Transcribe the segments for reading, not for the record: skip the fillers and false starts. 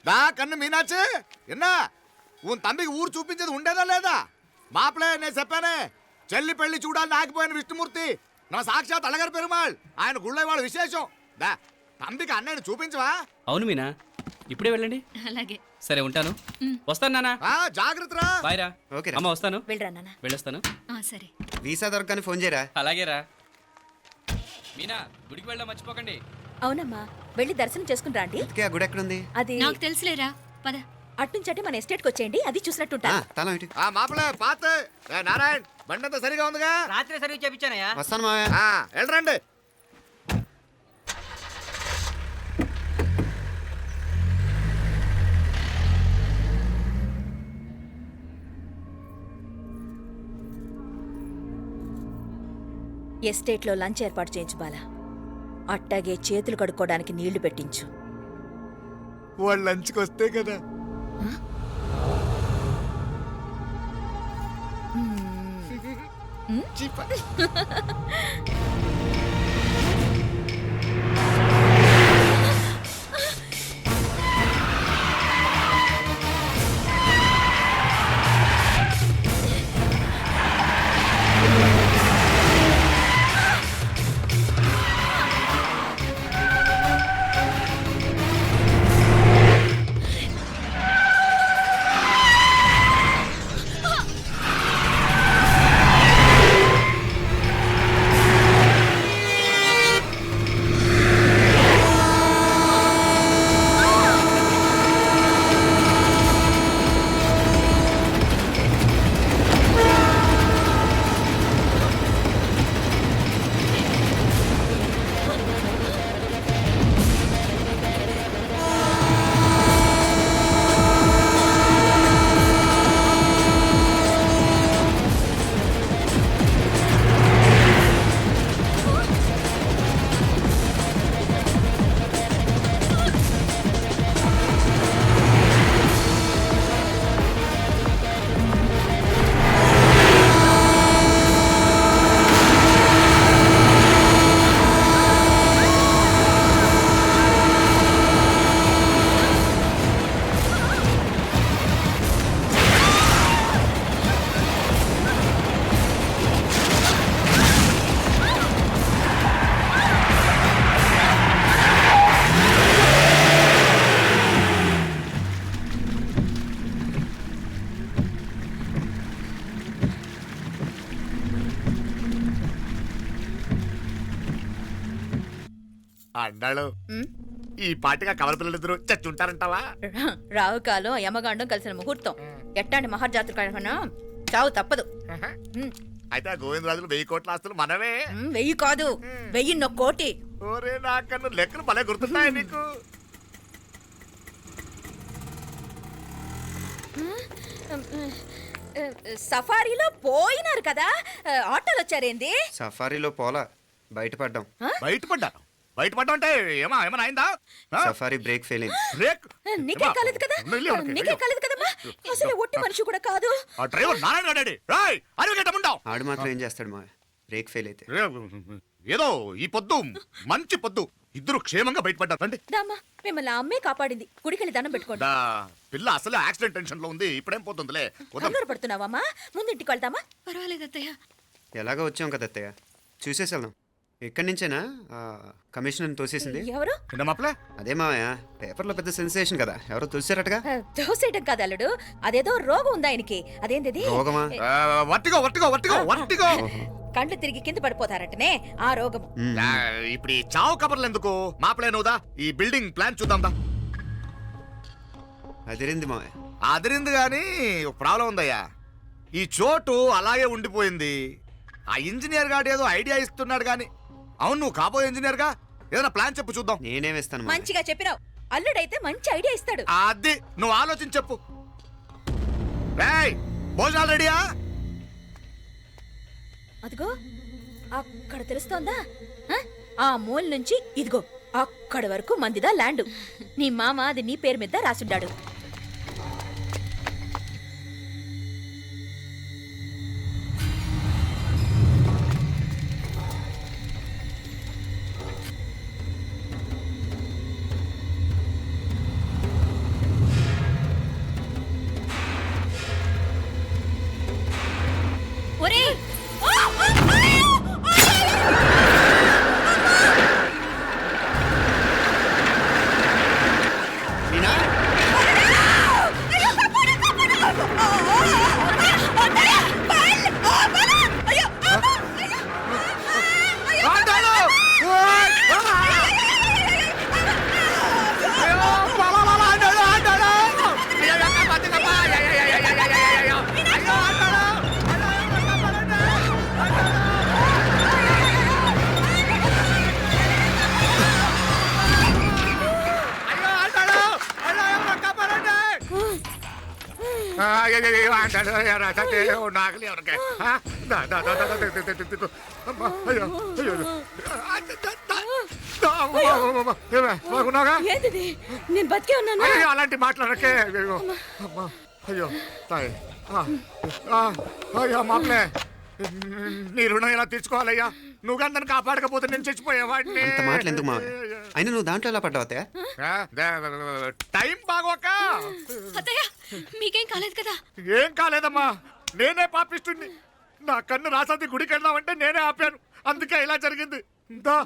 దా కన్ను మీనాచి ఎన్నా ఉన్ తంబికి ఊరు చూపించేది ఉండేదా లేదా మాపలే నేను చెప్పానే చెల్లి పెళ్లి చూడాలని ఆగిపోయిన విష్ణుమూర్తి నా సాక్షాత్ అలగర్ పెరుమాళ్ ఆయన గుళ్ళో వాళ్ళ విశేషం దా తంబికి అన్నయ్యని చూపించవా. అవును మీనా, ఇప్పుడే వెళ్ళండి. అలాగే. సరే ఉంటాను. వస్తాను నాన్న. జాగ్రత్త రా. బాయ్ రా. ఓకే అమ్మ వస్తాను. వెళ్ళరా నాన్న. వెళ్ళొస్తాను. సరే. వీసా దొరకని ఫోన్ చేయరా. అలాగే రా. మీనా, గుడికి వెళ్ళడం మర్చిపోకండి. అవునమ్మా, వెళ్ళి దర్శనం చేసుకుని రండి. ఇంతకీ ఆ గుడి ఎక్కడుంది? అది నాకు తెలుసులేరా, పద. అట్నుంచంటే మన ఎస్టేట్కి వచ్చేయండి, అది చూసినట్టుంటా. తలం ఇటు. మాపలే పాత నారాయణ్ బండంతా సరిగా ఉందిగా. రాత్రి సర్వీస్ చేపించానయ్యా. వస్తాను మావయ్య. వెళ్ళరండి. ఎస్టేట్లో లంచ్ ఏర్పాటు చేయించు బాలా. అట్టాగే చేతులు కడుక్కోవడానికి నీళ్లు పెట్టించు. వాళ్ళు లంచ్కి వస్తే కదా. అన్నాడు ఈ పాటిగా కవల పిల్లలిద్దరు చచ్చుంటారంటావా? రావు కాలం యమగాండం కలిసిన ముహూర్తం. ఎట్టాంటి మహర్జాతృ కన్నా చావు తప్పదు. అయితే ఆ గోవిందరాజులు 1000 కోట్ల ఆస్తులు మనమే. 1000 కాదు, 1000 కోటి. ఓరే నాకన్ను లెక్కలు భలే గుర్తున్నాయి నీకు. సఫారీలో పోయినారు కదా, ఆటోలు వచ్చారేంది? సఫారీలో పోలా, బయటపడ్డాం. బయటపడ్డా అంటే ఏమన్నా అయిందా? సఫారీ బ్రేక్ ఫెయిల్ అయింది. బ్రేక్ నీకే కాలేదు కదా, నీకే కాలేదు కదమ్మా. అసలు ఒట్టి మనిషి కూడా కాదు. ఆ డ్రైవర్ నారాయణ గాడండి. రాయ్ అరగటముండావు. ఆడు మాత్రం ఏం చేస్తాడు మా బ్రేక్ ఫెయిల్ అయితే. ఏదో ఈ పొద్దు మంచి పొద్దు ఇద్దరు క్షేమంగా బయటపడ్డారు. రండి. దామా, మిమ్మల్ని అమ్మే కాపాడింది. గుడికెళ్ళి దండం పెట్టుకోండి. పిల్ల అసలు యాక్సిడెంట్ టెన్షన్ లో ఉంది. ఇప్పుడేం పోతుందిలే. కంగారు పడుతున్నావమ్మా, ముందు ఇంటికి వెళ్తామా? పర్వాలేదు అత్తయ్య. ఎలాగో వచ్చాం కదా అత్తయ్య, చూసేసి వెళ్దాం. ఎక్కడి నుంచేనా కమిషనర్ తోసేసింది? ఎవరు? అదే మావయ్య, పేపర్లో పెద్ద సెన్సేషన్ కదా, ఎవరో తోసారటగా. దోసేయటం కాదు అల్లుడు, అదేదో రోగం ఉందా ఆయనకి. అదేంటిది? రోగమా? కండ్లు తిరిగి కింద పడిపోతారటనే ఆ రోగం. ఇప్పుడు ఈ చావు కబర్లు ఎందుకు? మాపలేనుదా ఈ బిల్డింగ్ ప్లాన్ చూద్దాం. అదిరింది మావయ్య. అదిరింది గాని ఒక ప్రాబ్లం ఉందయ్యా. ఈ చోటు అలాగే ఉండిపోయింది. ఆ ఇంజనీర్ గాడు ఏదో ఐడియా ఇస్తున్నాడు గాని. అవును, నువ్వు కాబోయే ఇంజనీర్ గా ఏదైనా ప్లాన్ చెప్పు చూద్దాం. నేనేమిస్తాను? మంచిగా చెప్పినావు. అల్లుడైతే మంచి ఐడియా ఇస్తాడు. అది నువ్వు ఆలోచించి చెప్పు. భోజనాలు రెడీయా? అదిగో అక్కడ తెలుస్తోందా? ఆ మూల నుంచి ఇదిగో అక్కడి వరకు మందిదా ల్యాండ్. నీ మామ అది నీ పేరు మీద రాసుండాడు. నాగలి ఎవరికే బాగున్నాగా ఏంటిది నేను బతికే ఉన్నాను అయ్యో అలాంటి మాట్లాడకే అయ్యో అమ్మా అయ్యో తాయి అయ్యో మామలే నీ రుణం ఎలా తీర్చుకోవాలయ్యా నువ్వు అందరిని కాపాడకపోతే నేను చచ్చిపోయేవాడిని అంత మాటలు ఎందుకు మావయ్య అయినా నువ్వు దాంట్లో ఎలా పడ్డావు అత్తయ్య టైం బాగోక అత్తయ్య మీకేం కాలేదు కదా ఏం కాలేదమ్మా నేనే పాపిస్తుంది నా కన్ను రాసాది గుడికి వెళ్దామంటే నేనే ఆపాను అందుకే ఇలా జరిగింది దా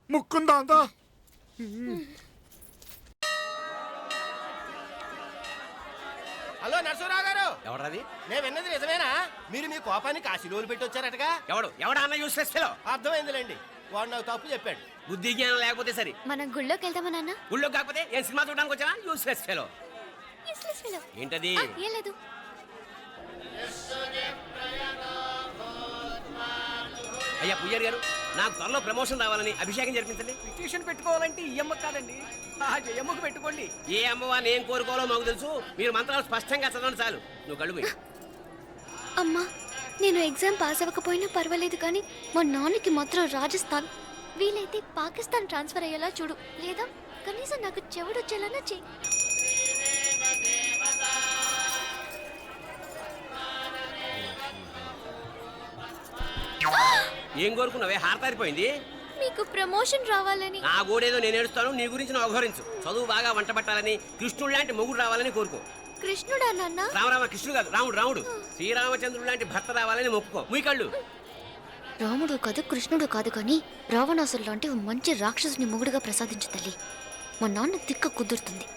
ముక్కుందా దా హలో నరసరావు గారు ఎవడది నేను విన్నది నిజమేనా మీరు మీ కోపాన్ని కాశీలోలు పెట్టి వచ్చారటగా ఎవడా అన్న యూస్లెస్ ఫెలో అర్థమైందిలేండి వాడు నాకు తప్పు చెప్పాడు బుద్ధి జ్ఞానం లేకపోతే సరే మనం గుళ్ళోకి వెళ్దామా నాన్న ఊళ్ళో కాకపోతే ఏం సినిమా చూడడానికి వచ్చావా యూస్లెస్ ఫెలో Useless fellow. ఏంటది ఏం లేదు అయ్యా పుయ్యర్ గారు నాకు త్వరలో ప్రమోషన్ రావాలని అభిషేకం జరిపించండి పిటిషన్ పెట్టుకోవాలంటే ఈ అమ్మ కాదండి ఆ జయమ్మకు పెట్టుకోండి ఏ అమ్మవారిని ఏం కోరుకోవాలో మాకు తెలుసు మీరు మంత్రాలు స్పష్టంగా చదవండి చాలు నువ్వు కళ్ళు మూయి. అమ్మా నేను ఎగ్జామ్ పాస్ అవ్వకపోయినా పర్వాలేదు కానీ మా నాన్నకి మాత్రం రాజస్థాన్ వీలైతే పాకిస్తాన్ ట్రాన్స్ఫర్ అయ్యేలా చూడు లేదా కనీసం నాకు చెవుడు వచ్చేలానా చెయ్యి ఏం కోరుకున్నావే హారతారిపోయింది మీకు ప్రమోషన్ రావాలని నా గోడేదో నేను ఏడుస్తాను నీ గురించి నువ్వు అవహరించు చదువు బాగా వంట పట్టాలని కృష్ణుడు లాంటి మొగుడు రావాలని కోరుకో కృష్ణుడా నాన్న రామరామ కృష్ణుడు కాదు రాముడు శ్రీరామచంద్రుడు లాంటి భర్త రావాలని మొక్కుకో మీ కళ్ళు రాముడు కాదు కృష్ణుడు కాదు కానీ రావణాసురు లాంటి ఓ మంచి రాక్షసుని మొగుడుగా ప్రసాదించు తల్లి మా నాన్న తిక్క కుదురుతుంది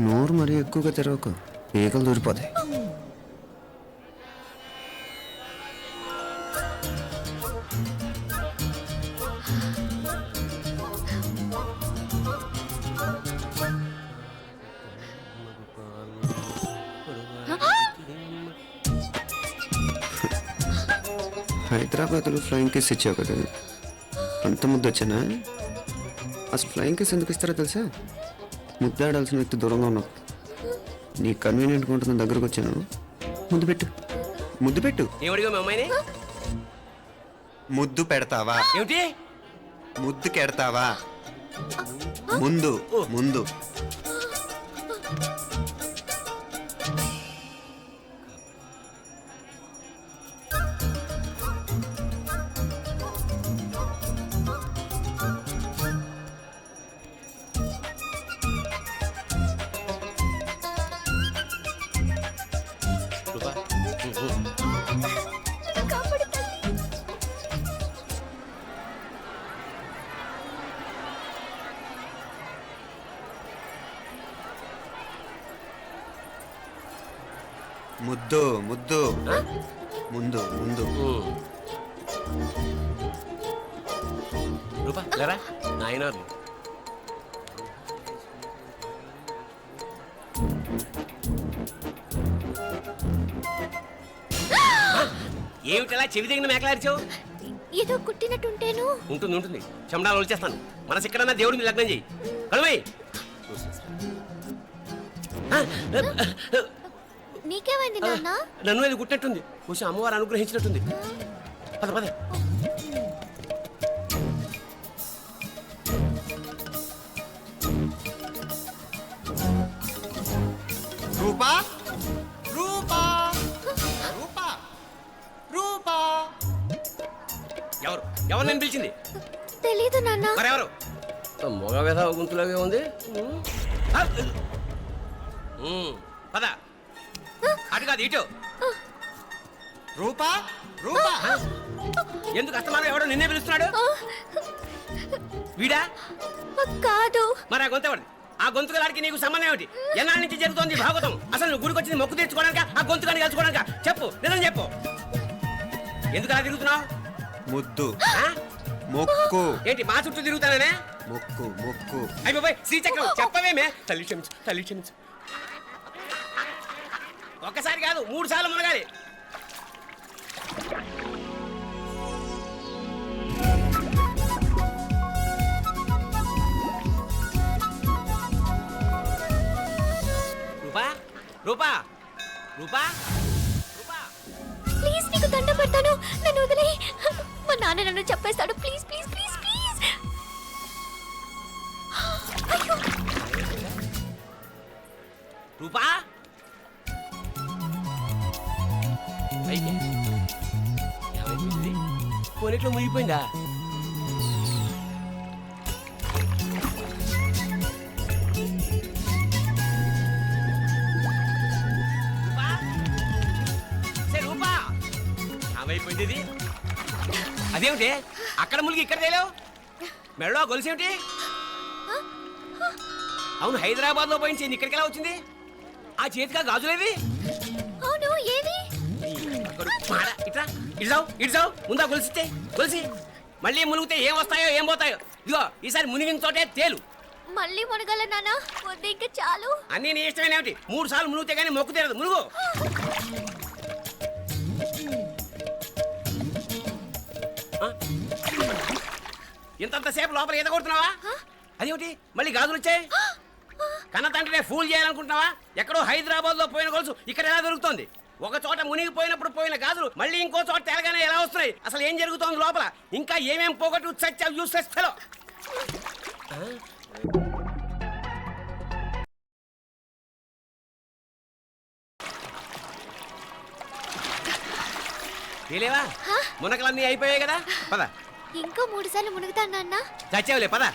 నోరు మరీ ఎక్కువగా తెరవకు ఈకలు దూరిపోతాయి హైదరాబాద్లో ఫ్లయింగ్ కేస్ ఇచ్చావు కదా అంత ముద్దు వచ్చానా అసలు ఫ్లయింగ్ కేస్ ఎందుకు ఇస్తారో తెలుసా ముద్దాడాల్సిన వ్యక్తి దూరంగా ఉన్నావు నీ కన్వీనియంట్గా ఉంటుంది దగ్గరకు వచ్చాను ముద్దు పెట్టు ఏమడిగా మీ అమ్మాయిని ముద్దు పెడతావా ఏమిటి ముద్దు కెడతావా ముందు ముందు ముద్దు ముద్దు ముందు ముందు రూపా లేరా నాయనారు ఏమిటలా చెవి దగ్గర మేకలారిచావు ఏదో కుట్టినట్టుంటేను ఉంటుంది చెమడాలు వచ్చేస్తాను మనసు ఎక్కడన్నా దేవుడి మీద లగ్నం చేయి కడుమై నీకేమైంది నాన్న నన్ను అది గుట్టినట్టుంది కొంచెం అమ్మవారు అనుగ్రహించినట్టుంది పద పద రూపా రూపా రూపా రూపా ఎవరు నేను పిలిచింది తెలీదు నాన్న మరెవరు మొగ వ్యధ గుంతులాగే ఉంది పద అటు కాదు ఇటు రూపా రూపా ఎందుకు అస్తమానం ఎవడో నిన్నే పిలుస్తున్నాడు వీడా కాదు మరి ఆ గొంతు ఆ గొంతుకలాడికి నీకు సంబంధం ఏమిటి ఎన్నాళ్ళ నుంచి జరుగుతోంది భాగవతం అసలు నువ్వు గుడికి వచ్చింది మొక్కు తీర్చుకోవడానిక ఆ గొంతుకాన్ని కలుసుకోవడానిక చెప్పు నిజం చెప్పు ఎందుకు అలా తిరుగుతున్నావు ముద్దు మొక్కు ఏంటి మా చుట్టూ తిరుగుతానే మొక్కు మొక్కు అయిపోయి శ్రీచక్రం చెప్పవేమే తల్లి క్షమించు ఒక్కసారి కాదు 3 సార్లు మునగాలి రూపా రూపా రూపా ప్లీజ్ నీకు దండం పెడతాను, నన్ను వదిలే. మా నాన్న నన్ను చెప్పేస్తాడు. Please please please please. అయ్యో, రూపా అయితే ఏమైపోయింది? పోనీట్లో మునిగిపోయిందా? రూపా? సే రూపా ఏమైపోయింది ఇది? అదేమిటి అక్కడ మునిగి ఇక్కడ తేలేవు? మెడలో గొలుసేమిటి? అవును, హైదరాబాద్ లో పోయించింది, ఇక్కడికి ఎలా వచ్చింది? ఆ చేతిగా గాజులేవి? అవును ఏవి? ఇట్రా ఇడ్సావు ముందా గొలిసితే గొలిసి మళ్ళీ మునిగితే ఏం వస్తాయో ఏం పోతాయో. ఇదిగో ఈసారి మునిగిన చోటే తేలు. మళ్ళీ మునగల నాన్న, వద్దు ఇంకా చాలు. అన్నీ నీ ఇష్టమేనేమిటి? 3 సార్లు మునిగితే కానీ మొక్కు తీరదు. మునుగు. ఇంతంతసేపు లోపల ఈత కొడుతున్నావా? అదేమిటి మళ్ళీ గాజులు వచ్చాయి? కన్న తండ్రినే ఫూల్ చేయాలనుకుంటున్నావా? ఎక్కడో హైదరాబాద్ లో పోయిన గొలుసు ఇక్కడ ఎలా దొరుకుతుంది? ఒక చోట మునిగిపోయినప్పుడు పోయిన గాజులు మళ్ళీ ఇంకో చోట తేలగానే ఎలా వస్తున్నాయి? అసలు ఏం జరుగుతోంది లోపల? ఇంకా ఏమేం పోగొట్టు చచ్చావు యూస్లెస్ ఫెలో. తేలేవా? మునకలన్నీ అయిపోయాయి కదా, పద. ఇంకో 3 సార్లు మునుగుతాను నాన్న. చచ్చావులే, పద.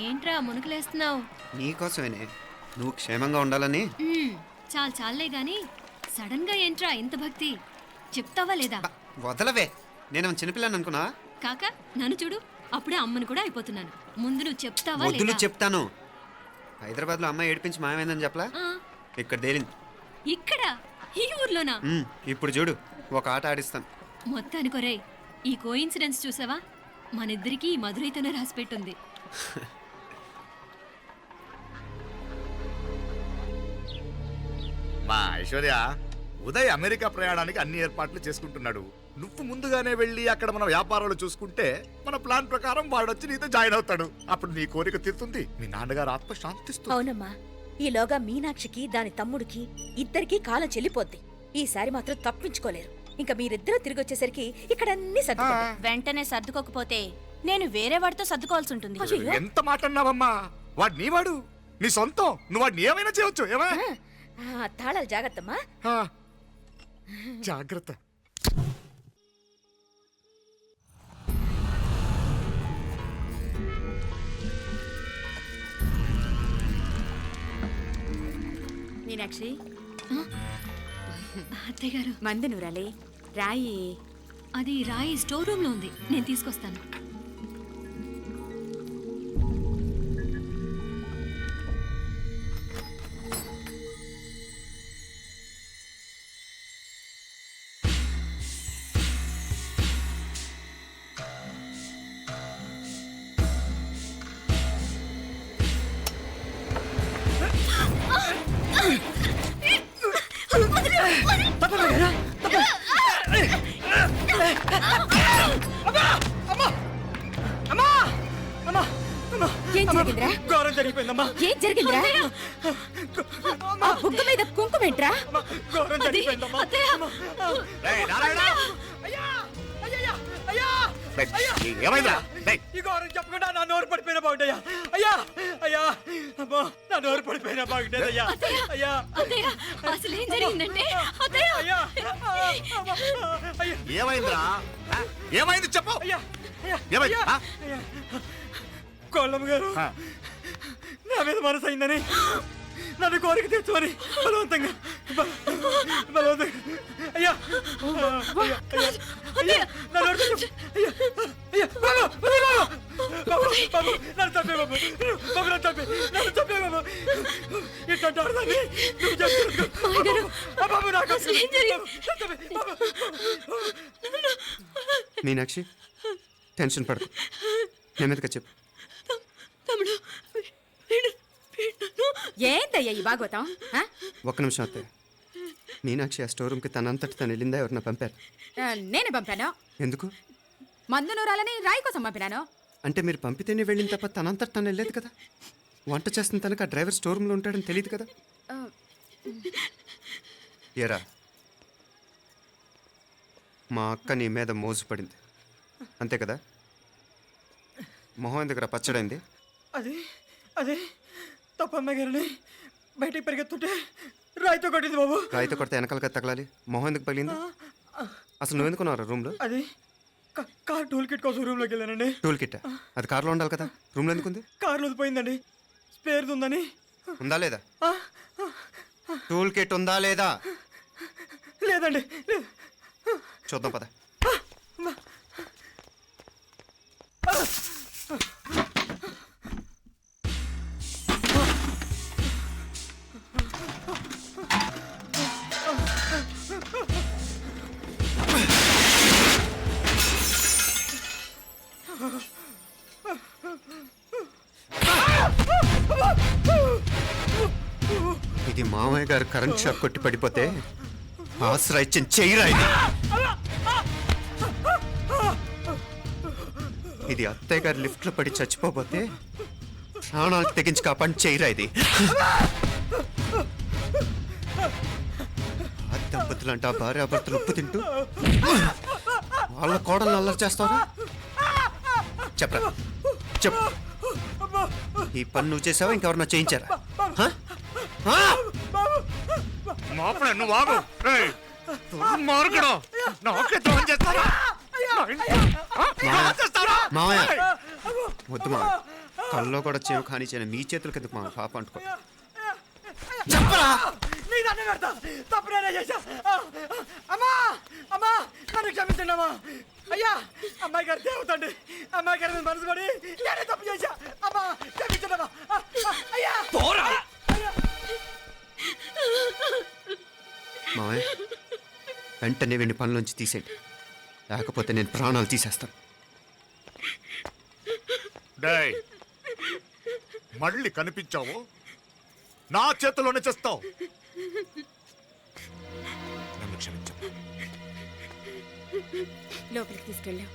ఏంట్రా మునుకులేస్తున్నావు? నీకోసమేనే, నువ్వు క్షేమంగా ఉండాలని. చాలే గాని సడన్ గా ఏంట్రా ఇంత భక్తి? చెప్తావా లేదా? వదలవే, నేను చిన్నపిల్లని అనుకున్నా. కాక నన్ను చూడు, అప్పుడే అమ్మని కూడా అయిపోతున్నాను. ముందు నువ్వు చెప్తావా వద్దులు లేదా? చెప్తాను. హైదరాబాద్ లో అమ్మాయి ఏడిపించి మాయమైందని చెప్పలా, ఆ, ఇక్కడ తేలింది. ఇక్కడ ఈ ఊర్లోనా? ఇప్పుడు చూడు, ఒక ఆట ఆడిస్తాను. మొత్తానికి ఒరేయ్, ఈ కోయిన్సిడెన్స్ చూసావా? మనిద్దరికి ఈ మధురైతోనే రాసిపెట్టుంది. మా ఐశ్వర్య, ఉదయ్ అమెరికా ప్రయాణానికి అన్ని ఏర్పాట్లు చేసుకుంటున్నాడు. నువ్వు ముందుగానే వెళ్ళి అక్కడ మన వ్యాపారాలు చూసుకుంటే మన ప్లాన్ ప్రకారం వాడొచ్చి నీతో జాయిన్ అవుతాడు. అప్పుడు నీ కోరిక తీరుతుంది, మీ నాన్నగారు ఆత్మ శాంతిస్తుంది. అవునమ్మా, ఈలోగా మీనాక్షికి దాని తమ్ముడికి ఇద్దరికీ కాలం చెల్లిపోద్ది. ఈసారి మాత్రం తప్పించుకోలేరు. ఇంకా మీరిద్దరూ తిరిగి వచ్చేసరికి ఇక్కడ అన్ని సర్దుకుంటాయి. వెంటనే సర్దుకోకపోతే నేను వేరే వాడితో సర్దుకోవాల్సి ఉంటుంది. ఎంత మాట అన్నావమ్మా? వాడు నీవాడు, నీ సొంతం. నువ్వు వాడిని ఏమైనా చేయొచ్చు. ఏమా తాళాలు జాగ్రత్తమ్మా. జాగ్రత్త. మీనాక్షి, అత్తయ్య గారు, మందు నూరాలి. రాయి అది రాయి స్టోర్ రూమ్ లో ఉంది, నేను తీసుకొస్తాను. ఏం జరిగిందిరా? ఘోరం జరిగిపోయిందమ్మా. ఏం జరిగిందిరా? ఆ బుగ్గ మీద కుంకుమేంట్రా? ఘోరం జరిగిపోయిందమ్మా. రేయ్, నారాయణ! అయ్యా అయ్యా అయ్యా ఏమైందా? ఈ ఘోరం చెప్పకుండా నా నోరు పడిపోయిన బాగుంటాయా? అయ్యా అయ్యా అమ్మో నా నోరు పడిపోయినా బాగుండేదయ్యా అయ్యా అత్తయ్య అసలు ఏం జరిగిందంటే అత్తయ్య అయ్యా అయ్యా ఏమైందిరా ఆ? ఏమైంది చెప్పు అయ్యా అయ్యా ఏమైంది ఆ? అయ్యా కోళ్ళమ్మ గారు ఆ. నా మీద మనసు అయిందని నన్ను కోరిక తెచ్చుకొని బలవంతంగా బలవంతంగా అయ్యా అయ్యా అయ్యా నా నోరు తెచ్చు. అయ్యా అయ్యా బాబు బాబు బాబు నన్ను చంపే బాబు బాబు నన్ను చంపే బాబు ఇట్లాంటి ఆడదాన్ని నువ్వు చెప్తున్నావు బాబు నాకు అసలు ఏం జరిగింది? మీనాక్షి టెన్షన్ పడకు నేను మీదకి చెప్పు. తమ్ముడు ఏందయ్యా ఈ భాగవతం ఆ? ఒక్క నిమిషం అత్తయ్య. మీనాక్షి ఆ స్టోర్ రూమ్కి తనంతటి తను వెళ్ళిందా ఎవరన్నా పంపారు? నేనే పంపాను ఎందుకు? మందు నూరాలని రాయి కోసం పంపినాను. అంటే మీరు పంపితేనే వెళ్ళిన తప్ప తనంతటి తను వెళ్ళలేదు కదా. వంట చేస్తున్న తనకు ఆ డ్రైవర్ స్టోర్ రూమ్లో ఉంటాడని తెలియదు కదా. ఏరా మా అక్క నీ మీద మోజు పడింది అంతే కదా. మొహం ఎందుకురా పచ్చడైంది? అది అది తప్పమ్మ గారిని బయటికి పరిగెత్తుంటే రాయితో కొట్టింది బాబు. రాయితో కొడితే వెనకాలగా తగలాలి. మొహం ఎందుకు పగిలింది? అసలు నువ్వు ఎందుకున్నారా రూమ్లో? అది కార్ టూల్ కిట్ కోసం రూమ్లోకి వెళ్ళానండి. టూల్ కిట్ అది కార్లో ఉండాలి కదా, రూమ్లో ఎందుకుంది? కార్లో పోయిందండి, స్పేర్ ఉందని. ఉందా లేదా? టూల్ కిట్ ఉందా లేదా లేదండి లేదు. చూద్దాం పద. ఇది మామయ్య గారు కరెంట్ షాక్ కొట్టి పడిపోతే ఆసరా ఇచ్చిన చెయ్యిరా ఇది. ఇది అత్తయ్య గారు లిఫ్ట్లో పడి చచ్చిపోతే ప్రాణాలకు తెగించి కాపాడి చెయ్యిరా ఇది. ఆ దంపతులంట భార్యాభర్తలు ఉప్పు తింటూ వాళ్ళ కోడలు అల్లరి చేస్తారా? చెప్పరా చెప్పు. ఈ పని నువ్వు చేసావా ఇంకెవరన్నా చేయించారా? హ? హ? మాపడే నువ్వు ఆగు రేయ్, దుర్మార్గుడు. నాకే ద్రోహం చేస్తారా? మావయ్య వద్దు మావయ్య, కల్లో కూడా చేవు కానీ చేయను మీ చేతుల కిందకు మా పాప అంటుకో. చెప్పరా నీ దండం పెడతా, తప్పు నేనే చేశా. అమ్మా అమ్మా నన్ను క్షమించండి అమ్మా. అయ్యా అమ్మాయి గారు దేవతండి, అమ్మాయి గారి మీద మనసు పడి నేనే తప్పు చేశా. అమ్మా క్షమించండి అమ్మా. అయ్యా మావయ్య వెంటనే వీడిని పనిలోంచి తీసేయండి, లేకపోతే నేను ప్రాణాలు తీసేస్తాను. డేయ్, మళ్ళీ కనిపించావు నా చేతిలోనే చేస్తావు. నన్ను క్షమించు. లోపలికి తీసుకెళ్ళాం.